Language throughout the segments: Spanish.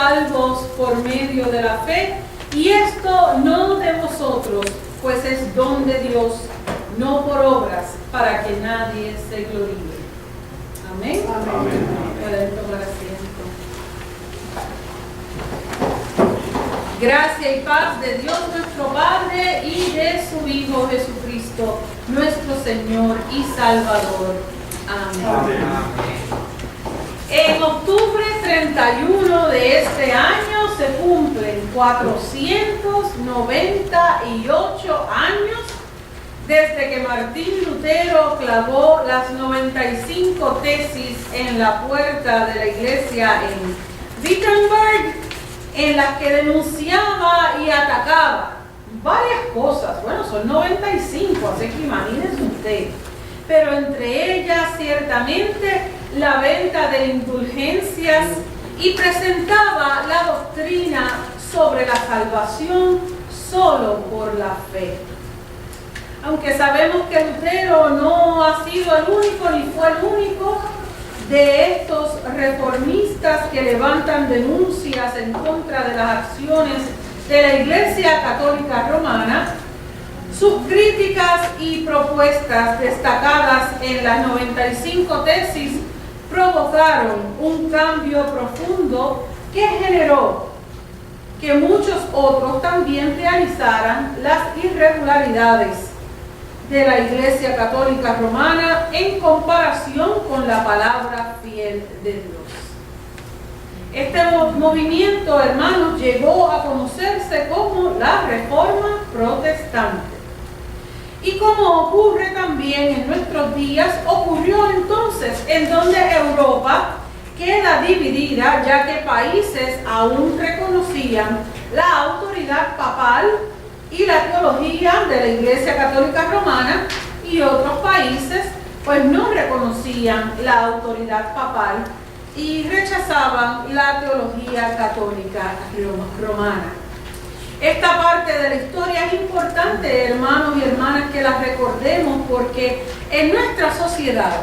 salvos por medio de la fe, y esto no de vosotros, pues es don de Dios, no por obras, para que nadie se gloríe. Amén. Amén. Pueden tomar asiento. Gracia y paz de Dios nuestro Padre y de su Hijo Jesucristo, nuestro Señor y Salvador. Amén. Amén. En octubre 31 de este año se cumplen 498 años desde que Martín Lutero clavó las 95 tesis en la puerta de la iglesia en Wittenberg, en las que denunciaba y atacaba varias cosas. Bueno, son 95, así que imagínense usted. Pero entre ellas, ciertamente, la venta de indulgencias, y presentaba la doctrina sobre la salvación solo por la fe. Aunque sabemos que Lutero no ha sido el único ni fue el único de estos reformistas que levantan denuncias en contra de las acciones de la Iglesia Católica Romana, sus críticas y propuestas destacadas en las 95 tesis provocaron un cambio profundo que generó que muchos otros también realizaran las irregularidades de la Iglesia Católica Romana en comparación con la palabra fiel de Dios. Este movimiento, hermanos, llegó a conocerse como la Reforma Protestante. Y como ocurre también en nuestros días, ocurrió entonces en donde Europa queda dividida, ya que países aún reconocían la autoridad papal y la teología de la Iglesia Católica Romana, y otros países pues no reconocían la autoridad papal y rechazaban la teología católica romana. Esta parte de la historia es importante, hermanos y hermanas, que la recordemos, porque en nuestra sociedad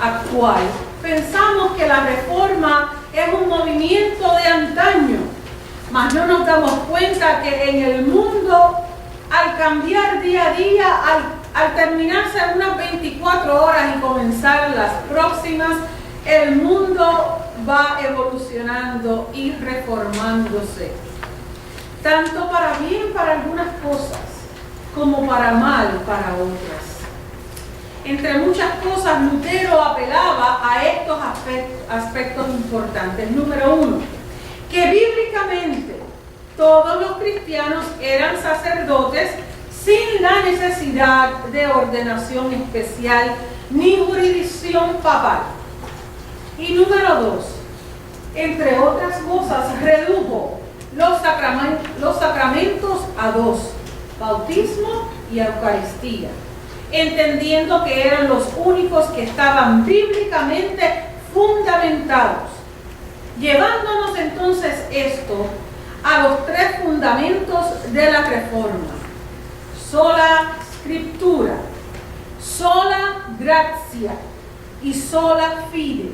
actual pensamos que la reforma es un movimiento de antaño, mas no nos damos cuenta que en el mundo, al cambiar día a día, al terminarse unas 24 horas y comenzar las próximas, el mundo va evolucionando y reformándose. Tanto para bien para algunas cosas, como para mal para otras. Entre muchas cosas, Lutero apelaba a estos aspectos importantes. Número uno, que bíblicamente todos los cristianos eran sacerdotes sin la necesidad de ordenación especial ni jurisdicción papal. Y número dos, entre otras cosas, redujo los sacramentos a dos: bautismo y Eucaristía, entendiendo que eran los únicos que estaban bíblicamente fundamentados, llevándonos entonces esto a los tres fundamentos de la Reforma: sola Scriptura, sola gratia y sola fide.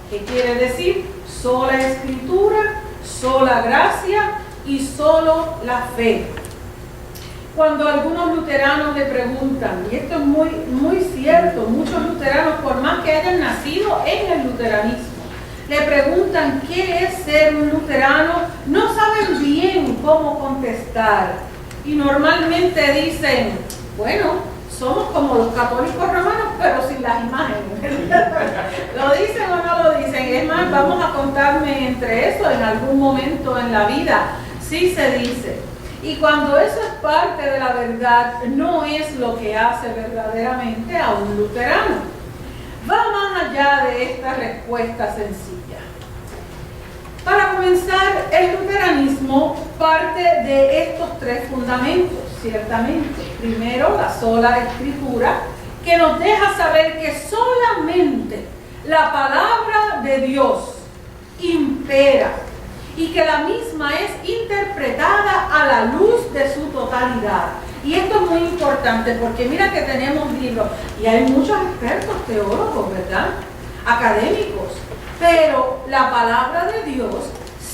¿Qué quiere decir? Sola Escritura, sola gracia y solo la fe. Cuando algunos luteranos le preguntan, y esto es muy cierto, muchos luteranos, por más que hayan nacido en el luteranismo, le preguntan qué es ser un luterano, no saben bien cómo contestar, y normalmente dicen, bueno, somos como los católicos romanos, pero sin las imágenes. ¿Lo dicen o no lo dicen? Es más, vamos a contarme entre eso en algún momento en la vida. Sí se dice. Y cuando eso es parte de la verdad, no es lo que hace verdaderamente a un luterano. Va más allá de esta respuesta sencilla. Para comenzar, el luteranismo parte de estos tres fundamentos, ciertamente. Primero, la sola Escritura, que nos deja saber que solamente la palabra de Dios impera y que la misma es interpretada a la luz de su totalidad. Y esto es muy importante porque mira que tenemos libros y hay muchos expertos teólogos, ¿verdad? Académicos, pero la palabra de Dios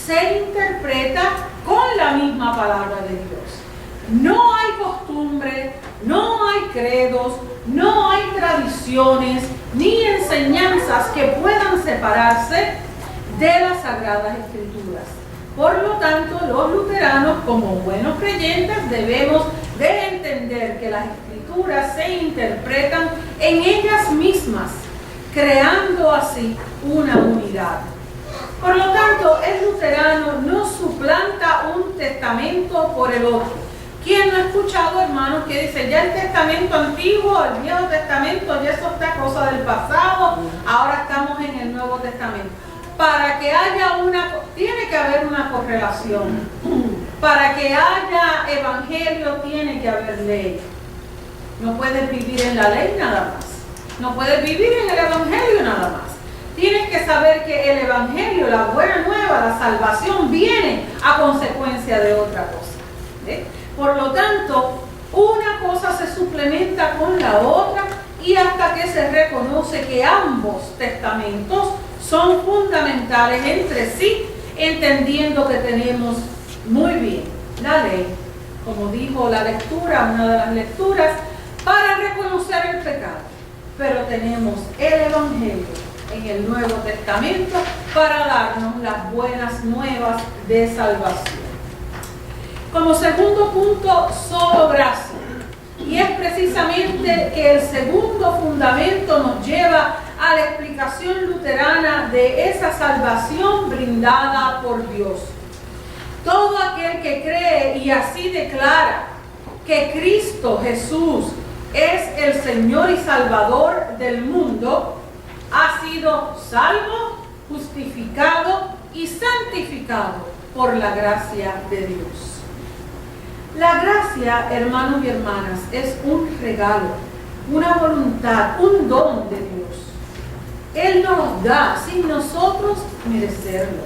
se interpreta con la misma palabra de Dios. No hay costumbre, no hay credos, no hay tradiciones ni enseñanzas que puedan separarse de las Sagradas Escrituras. Por lo tanto, los luteranos, como buenos creyentes, debemos de entender que las Escrituras se interpretan en ellas mismas, creando así una unidad. Por lo tanto, el luterano no suplanta un testamento por el otro. ¿Quién no ha escuchado, hermanos, que dice, ya el testamento antiguo, el Viejo Testamento, ya eso está cosa del pasado, ahora estamos en el Nuevo Testamento? Para que haya tiene que haber una correlación. Para que haya evangelio, tiene que haber ley. No puedes vivir en la ley nada más. No puedes vivir en el evangelio nada más. Tienes que saber que el evangelio, la buena nueva, la salvación, viene a consecuencia de otra cosa. ¿Ve? Por lo tanto, una cosa se suplementa con la otra y hasta que se reconoce que ambos testamentos son fundamentales entre sí, entendiendo que tenemos muy bien la ley, como dijo la lectura, una de las lecturas, para reconocer el pecado, pero tenemos el evangelio en el Nuevo Testamento para darnos las buenas nuevas de salvación. Como segundo punto, solo gracia. Y es precisamente que el segundo fundamento nos lleva a la explicación luterana de esa salvación brindada por Dios. Todo aquel que cree y así declara que Cristo Jesús es el Señor y Salvador del mundo, ha sido salvo, justificado y santificado por la gracia de Dios. La gracia, hermanos y hermanas, es un regalo, una voluntad, un don de Dios. Él nos da sin nosotros merecerlo.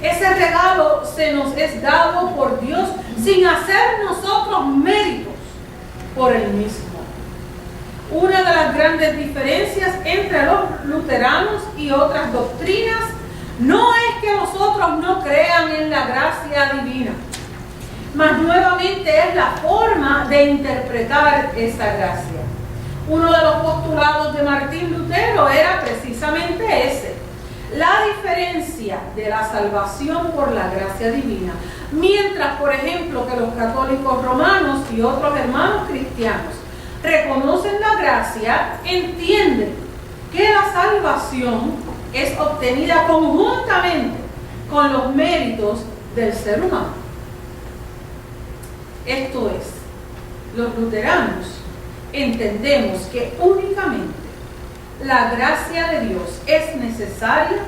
Ese regalo se nos es dado por Dios sin hacer nosotros méritos por Él mismo. Una de las grandes diferencias entre los luteranos y otras doctrinas no es que los otros no crean en la gracia divina, mas nuevamente es la forma de interpretar esa gracia. Uno de los postulados de Martín Lutero era precisamente ese: la diferencia de la salvación por la gracia divina. Mientras, por ejemplo, que los católicos romanos y otros hermanos cristianos reconocen la gracia, entienden que la salvación es obtenida conjuntamente con los méritos del ser humano. Esto es, los luteranos entendemos que únicamente la gracia de Dios es necesaria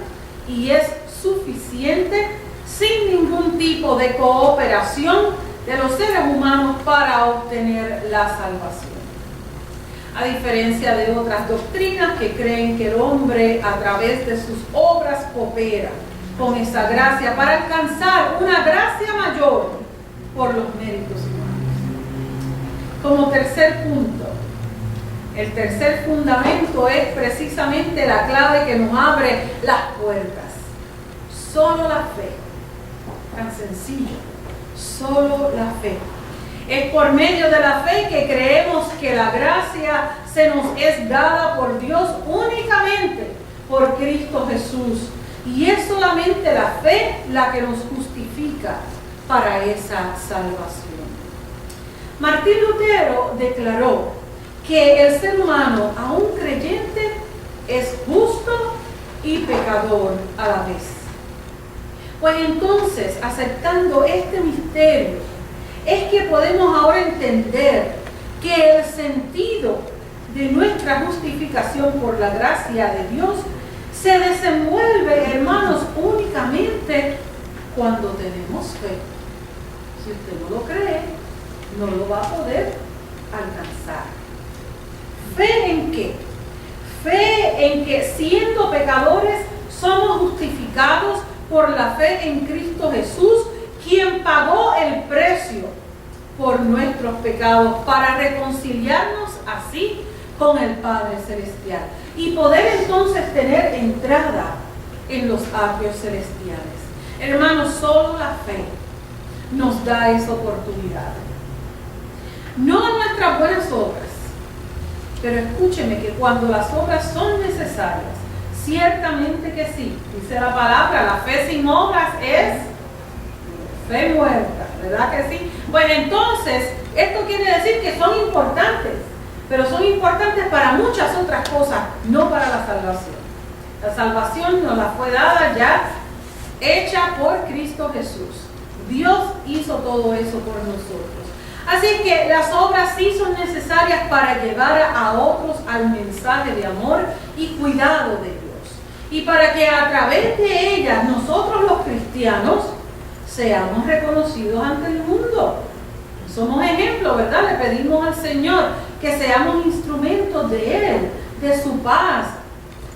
y es suficiente sin ningún tipo de cooperación de los seres humanos para obtener la salvación. A diferencia de otras doctrinas que creen que el hombre a través de sus obras coopera con esa gracia para alcanzar una gracia mayor por los méritos humanos. Como tercer punto, el tercer fundamento es precisamente la clave que nos abre las puertas. Solo la fe, tan sencillo, solo la fe. Es por medio de la fe que creemos que la gracia se nos es dada por Dios únicamente por Cristo Jesús. Y es solamente la fe la que nos justifica para esa salvación. Martín Lutero declaró que el ser humano, aun creyente, es justo y pecador a la vez. Pues entonces, aceptando este misterio, es que podemos ahora entender que el sentido de nuestra justificación por la gracia de Dios se desenvuelve, hermanos, únicamente cuando tenemos fe. Si usted no lo cree, no lo va a poder alcanzar. ¿Fe en qué? Fe en que siendo pecadores somos justificados por la fe en Cristo Jesús, quien pagó el precio por nuestros pecados para reconciliarnos así con el Padre Celestial y poder entonces tener entrada en los atrios celestiales. Hermanos, solo la fe nos da esa oportunidad. No en nuestras buenas obras, pero escúcheme que cuando las obras son necesarias, ciertamente que sí. Dice la palabra, la fe sin obras es fe muerta, ¿verdad que sí? Pues entonces, esto quiere decir que son importantes, pero son importantes para muchas otras cosas, no para la salvación. La salvación nos la fue dada ya, hecha por Cristo Jesús. Dios hizo todo eso por nosotros. Así que las obras sí son necesarias para llevar a otros al mensaje de amor y cuidado de Dios. Y para que a través de ellas nosotros los cristianos seamos reconocidos ante el mundo. Somos ejemplos, ¿verdad? Le pedimos al Señor que seamos instrumentos de Él, de su paz.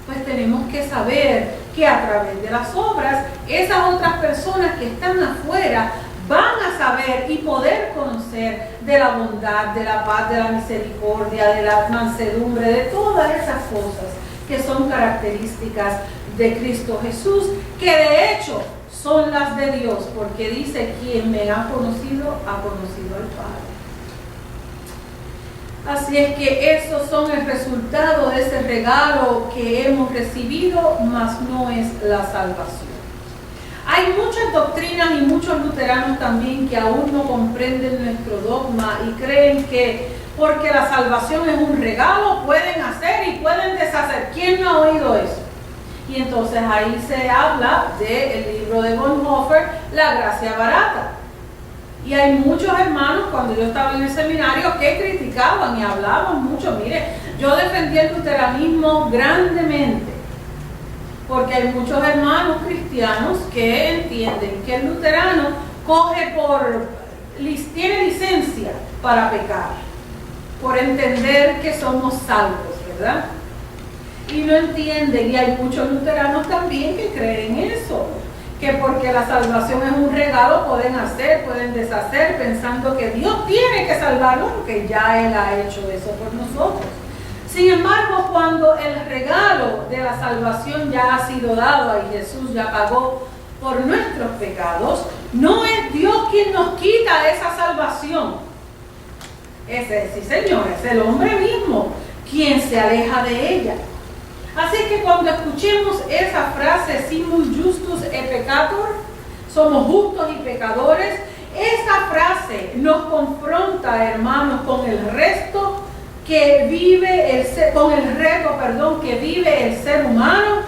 Pues tenemos que saber que a través de las obras, esas otras personas que están afuera van a saber y poder conocer de la bondad, de la paz, de la misericordia, de la mansedumbre, de todas esas cosas que son características de Cristo Jesús, que de hecho son las de Dios, porque dice, quien me ha conocido al Padre. Así es que esos son el resultado de ese regalo que hemos recibido, mas no es la salvación. Hay muchas doctrinas y muchos luteranos también que aún no comprenden nuestro dogma y creen que porque la salvación es un regalo, pueden hacer y pueden deshacer. ¿Quién no ha oído eso? Y entonces ahí se habla del libro de Bonhoeffer, La gracia barata. Y hay muchos hermanos, cuando yo estaba en el seminario, que criticaban y hablaban mucho. Mire, yo defendí el luteranismo grandemente, porque hay muchos hermanos cristianos que entienden que el luterano tiene licencia para pecar, por entender que somos salvos, ¿verdad? Y no entienden, y hay muchos luteranos también que creen eso, que porque la salvación es un regalo pueden deshacer, pensando que Dios tiene que salvarlo, porque ya Él ha hecho eso por nosotros. Sin embargo, cuando el regalo de la salvación ya ha sido dado y Jesús ya pagó por nuestros pecados, no es Dios quien nos quita esa salvación. Sí, Señor, es el hombre mismo quien se aleja de ella. Así que cuando escuchemos esa frase, simus justus et peccator, somos justos y pecadores, esa frase nos confronta, hermanos, con el resto que vive que vive el ser humano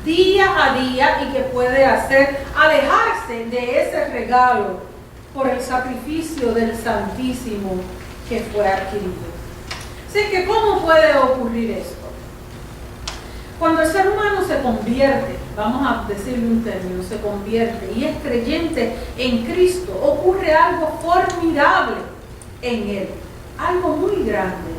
día a día y que puede hacer alejarse de ese regalo por el sacrificio del Santísimo que fue adquirido. Así que, ¿cómo puede ocurrir esto? Cuando el ser humano se convierte, vamos a decirle un término, se convierte y es creyente en Cristo, ocurre algo formidable en él, algo muy grande,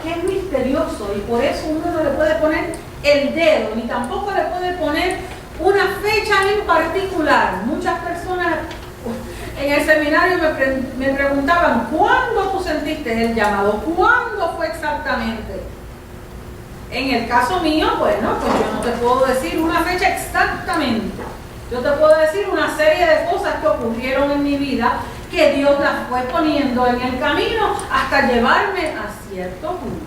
que es misterioso, y por eso uno no le puede poner el dedo, ni tampoco le puede poner una fecha en particular. Muchas personas en el seminario me preguntaban, ¿cuándo tú sentiste el llamado? ¿Cuándo fue exactamente? En el caso mío, bueno, pues yo no te puedo decir una fecha exactamente. Yo te puedo decir una serie de cosas que ocurrieron en mi vida, que Dios las fue poniendo en el camino hasta llevarme a cierto punto,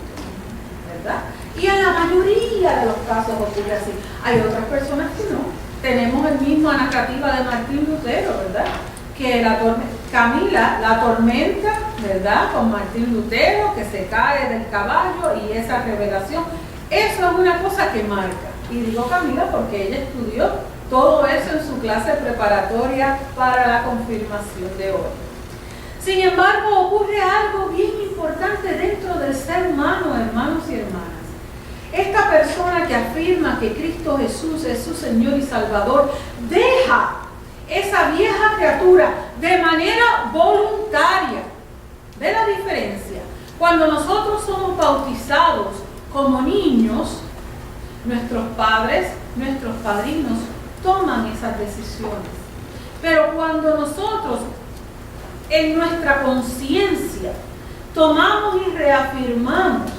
¿verdad? Y en la mayoría de los casos ocurre así. Hay otras personas que no. Tenemos el mismo narrativa de Martín Lutero, ¿verdad? Que la tormenta, ¿verdad? Con Martín Lutero, que se cae del caballo y esa revelación. Eso es una cosa que marca. Y digo Camila porque ella estudió todo eso en su clase preparatoria para la confirmación de hoy. Sin embargo, ocurre algo bien importante dentro del ser humano, hermanos y hermanas. Esta persona que afirma que Cristo Jesús es su Señor y Salvador, deja esa vieja criatura de manera voluntaria. ¿Ve la diferencia? Cuando nosotros somos bautizados como niños, nuestros padres, nuestros padrinos toman esas decisiones. Pero cuando nosotros en nuestra conciencia tomamos y reafirmamos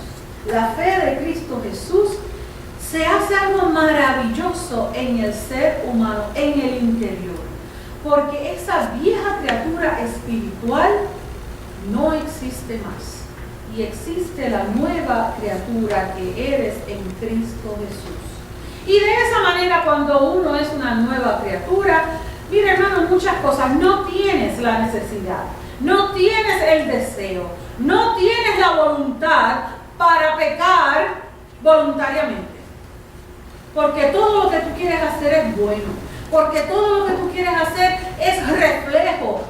la fe de Cristo Jesús, se hace algo maravilloso en el ser humano, en el interior. porque esa vieja criatura espiritual no existe más. Y existe la nueva criatura que eres en Cristo Jesús. Y de esa manera, cuando uno es una nueva criatura, mira hermano, muchas cosas, no tienes la necesidad, no tienes el deseo, no tienes la voluntad para pecar voluntariamente. Porque todo lo que tú quieres hacer es bueno, porque todo lo que tú quieres hacer es reflejo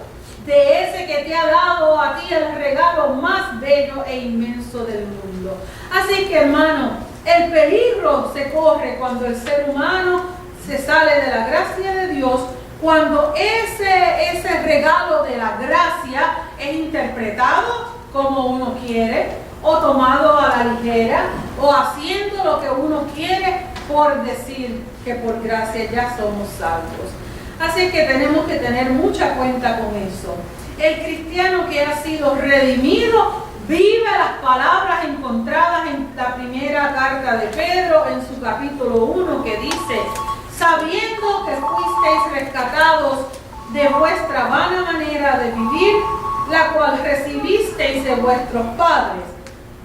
de ese que te ha dado a ti el regalo más bello e inmenso del mundo. Así que hermano, el peligro se corre cuando el ser humano se sale de la gracia de Dios, cuando ese regalo de la gracia es interpretado como uno quiere, o tomado a la ligera, o haciendo lo que uno quiere por decir que por gracia ya somos salvos. Así que tenemos que tener mucha cuenta con eso. El cristiano que ha sido redimido vive las palabras encontradas en la primera carta de Pedro, en su capítulo 1, que dice: sabiendo que fuisteis rescatados de vuestra vana manera de vivir, la cual recibisteis de vuestros padres,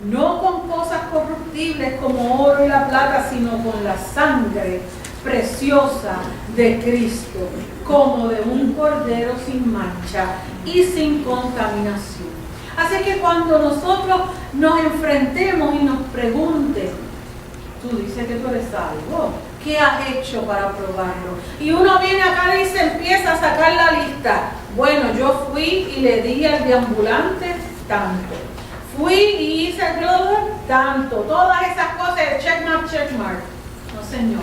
no con cosas corruptibles como oro y la plata, sino con la sangre preciosa de Cristo, como de un cordero sin mancha y sin contaminación. Así que cuando nosotros nos enfrentemos y nos pregunten, tú dices que tú eres salvo, ¿qué has hecho para probarlo? Y uno viene acá y se empieza a sacar la lista. Bueno, yo fui y le di al deambulante tanto. Fui y hice el global tanto. Todas esas cosas, checkmark, checkmark. No, señor.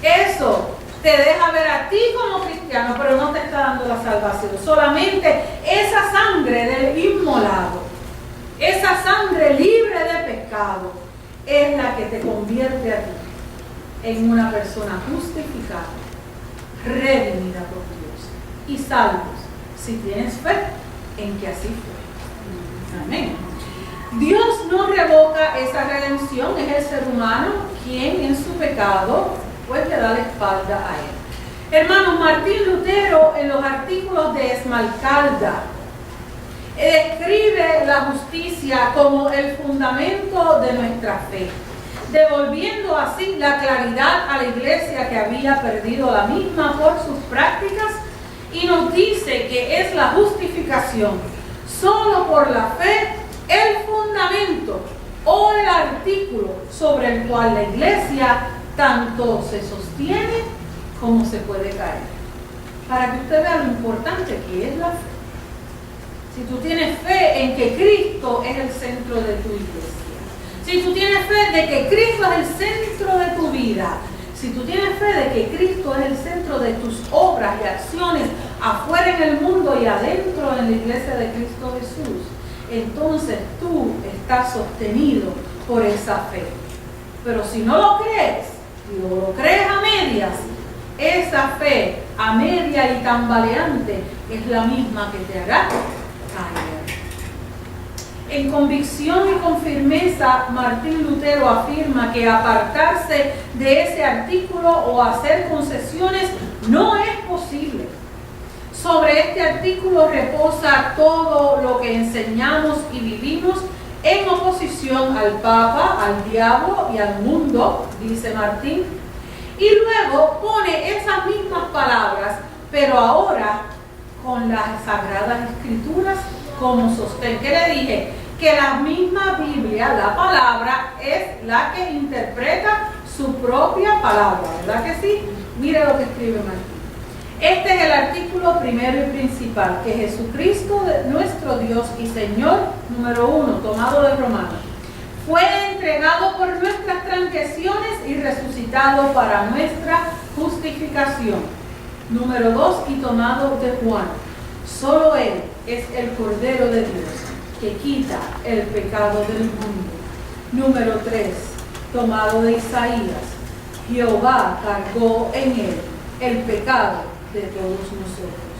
Eso te deja ver a ti como cristiano, pero no te está dando la salvación. Solamente esa sangre del inmolado, esa sangre libre de pecado, es la que te convierte a ti en una persona justificada, redimida por Dios y salvos, si tienes fe en que así fue. Amén. Dios no revoca esa redención, es el ser humano quien en su pecado pues le da la espalda a él. Hermanos, Martín Lutero en los artículos de Esmalcalda describe la justicia como el fundamento de nuestra fe, devolviendo así la claridad a la iglesia que había perdido la misma por sus prácticas, y nos dice que es la justificación solo por la fe el fundamento o el artículo sobre el cual la iglesia tanto se sostiene como se puede caer. Para que usted vea lo importante que es la fe. Si tú tienes fe en que Cristo es el centro de tu iglesia, si tú tienes fe de que Cristo es el centro de tu vida, si tú tienes fe de que Cristo es el centro de tus obras y acciones afuera en el mundo y adentro en la iglesia de Cristo Jesús, entonces tú estás sostenido por esa fe. Pero si no lo crees, y lo crees a medias, esa fe a media y tambaleante es la misma que te hará caer. En convicción y con firmeza, Martín Lutero afirma que apartarse de ese artículo o hacer concesiones no es posible. Sobre este artículo reposa todo lo que enseñamos y vivimos en oposición al Papa, al diablo y al mundo, dice Martín. Y luego pone esas mismas palabras, pero ahora con las Sagradas Escrituras como sostén. ¿Qué le dije? Que la misma Biblia, la palabra, es la que interpreta su propia palabra, ¿verdad que sí? Mire lo que escribe Martín. Este es el artículo primero y principal, que Jesucristo, nuestro Dios y Señor, número 1, tomado de Romanos, fue entregado por nuestras transgresiones y resucitado para nuestra justificación. Número 2, y tomado de Juan. Solo Él es el Cordero de Dios, que quita el pecado del mundo. Número 3, tomado de Isaías. Jehová cargó en Él el pecado de todos nosotros.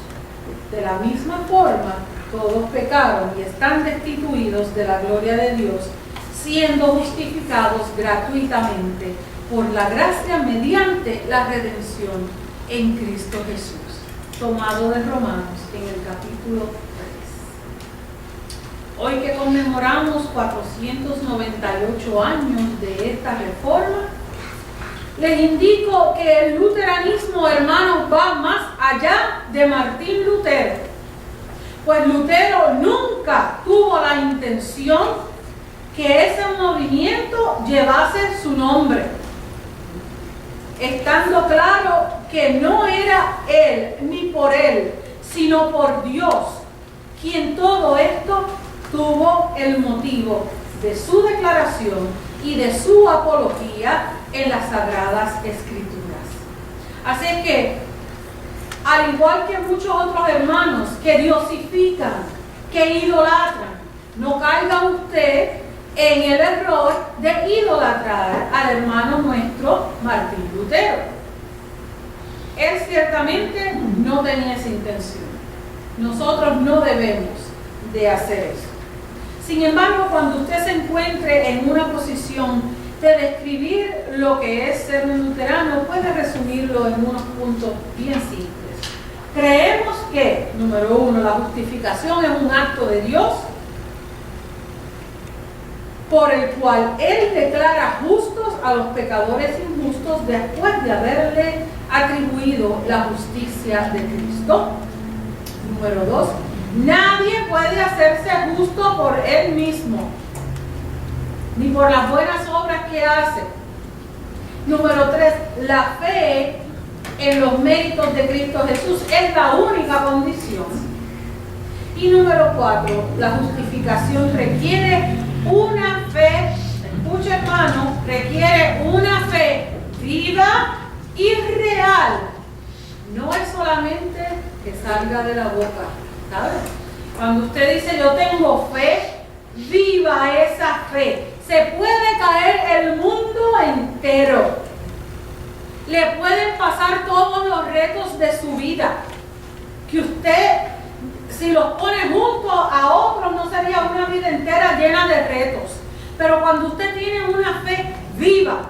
De la misma forma, todos pecaron y están destituidos de la gloria de Dios, siendo justificados gratuitamente por la gracia mediante la redención en Cristo Jesús. tomado de Romanos en el capítulo 3. Hoy que conmemoramos 498 años de esta reforma, les indico que el luteranismo, hermanos, va más allá de Martín Lutero. Pues Lutero nunca tuvo la intención que ese movimiento llevase su nombre, estando claro que no era él ni por él, sino por Dios, quien todo esto tuvo el motivo de su declaración y de su apología en las Sagradas Escrituras. Así es que, al igual que muchos otros hermanos que diosifican, que idolatran, no caiga usted en el error de idolatrar al hermano nuestro Martín Lutero. Él ciertamente no tenía esa intención. Nosotros no debemos de hacer eso. Sin embargo, cuando usted se encuentre en una posición de describir lo que es ser un luterano, puede resumirlo en unos puntos bien simples. Creemos que, número uno, la justificación es un acto de Dios por el cual Él declara justos a los pecadores injustos después de haberle atribuido la justicia de Cristo. Número dos, nadie puede hacerse justo por él mismo, ni por las buenas obras que hace. Número tres, la fe en los méritos de Cristo Jesús es la única condición. Y número cuatro, la justificación requiere una fe, escucha hermano, requiere una fe viva y real. No es solamente que salga de la boca, ¿sabes? Cuando usted dice yo tengo fe, viva esa fe. Se puede caer el mundo entero. Le pueden pasar todos los retos de su vida. Que usted, si los pone junto a otros, no sería una vida entera llena de retos. Pero cuando usted tiene una fe viva,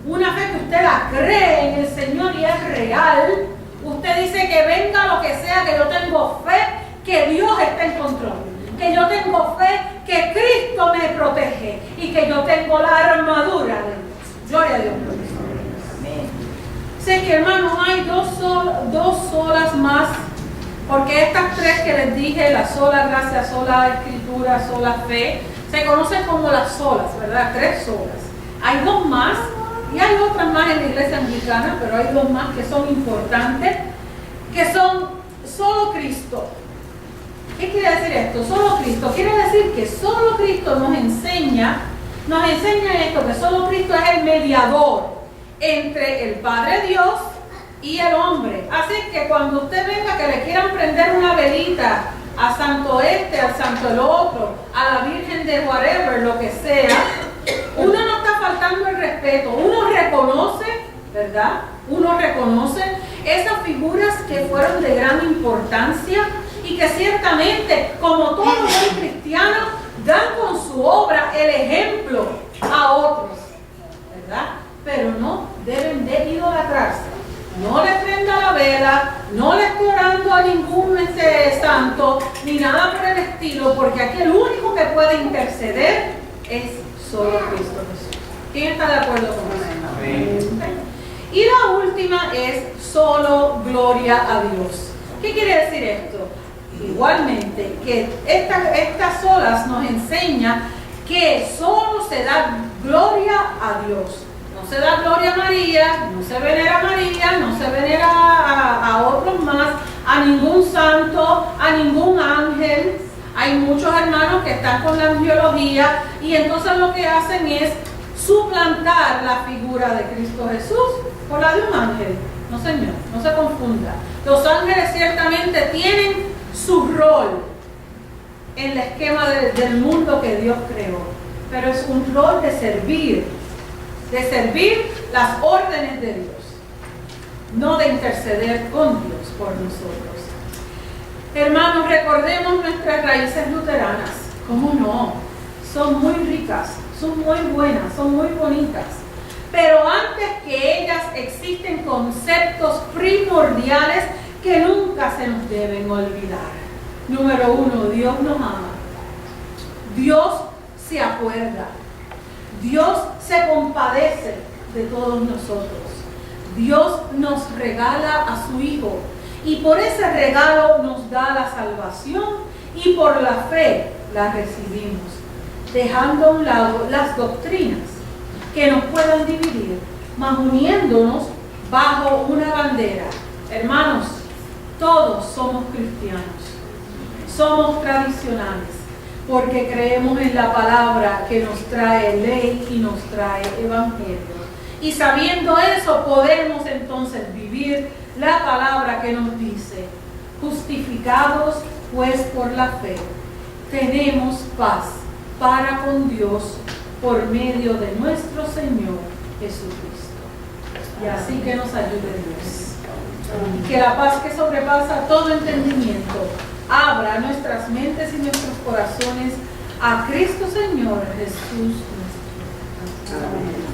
una fe que usted la cree en el Señor y es real, usted dice que venga lo que sea, que yo tengo fe que Dios está en control, que yo tengo fe que Cristo me protege y que yo tengo la armadura de Dios. Gloria a Dios por eso. Amén. Sé que hermanos hay dos solas más, porque estas tres que les dije, la sola gracia, sola escritura, sola fe, se conocen como las solas, ¿verdad? Tres solas. Hay dos más. Y hay otras más en la iglesia anglicana, pero hay dos más que son importantes, que son solo Cristo. ¿Qué quiere decir esto? Solo Cristo. Quiere decir que solo Cristo nos enseña esto, que solo Cristo es el mediador entre el Padre Dios y el hombre. Así que cuando usted venga que le quieran prender una velita a santo este, al santo el otro, a la Virgen de whatever, lo que sea, uno no está faltando el respeto, uno reconoce, ¿verdad? Uno reconoce esas figuras que fueron de gran importancia y que ciertamente, como todo buen cristiano, dan con su obra el ejemplo a otros, ¿verdad? Pero no deben de idolatrarse. No le prenda la vela, no le esté orando a ningún santo, ni nada por el estilo, porque aquí el único que puede interceder es solo Cristo Jesús. ¿Quién está de acuerdo con eso? Amén. Y la última es solo gloria a Dios. ¿Qué quiere decir esto? Igualmente, que estas solas nos enseña que solo se da gloria a Dios. No se da gloria a María, no se venera a María, no se venera a otros más, a ningún santo, a ningún ángel. Hay muchos hermanos que están con la angiología y entonces lo que hacen es suplantar la figura de Cristo Jesús por la de un ángel. No, señor, no se confunda. Los ángeles ciertamente tienen su rol en el esquema del mundo que Dios creó, pero es un rol de servir las órdenes de Dios, no de interceder con Dios por nosotros. Hermanos, recordemos nuestras raíces luteranas. ¿Cómo no? Son muy ricas, son muy buenas, son muy bonitas. Pero antes que ellas existen conceptos primordiales que nunca se nos deben olvidar. Número uno, Dios nos ama. Dios se acuerda. Dios se compadece de todos nosotros. Dios nos regala a su Hijo y por ese regalo nos da la salvación y por la fe la recibimos, dejando a un lado las doctrinas que nos puedan dividir, mas uniéndonos bajo una bandera. Hermanos, todos somos cristianos, somos tradicionales, porque creemos en la palabra que nos trae ley y nos trae evangelio. Y sabiendo eso, podemos entonces vivir la palabra que nos dice: justificados pues por la fe, tenemos paz para con Dios por medio de nuestro Señor Jesucristo. Y así que nos ayude Dios. Y que la paz que sobrepasa todo entendimiento abra nuestras mentes y nuestros corazones a Cristo Señor Jesús nuestro. Amén.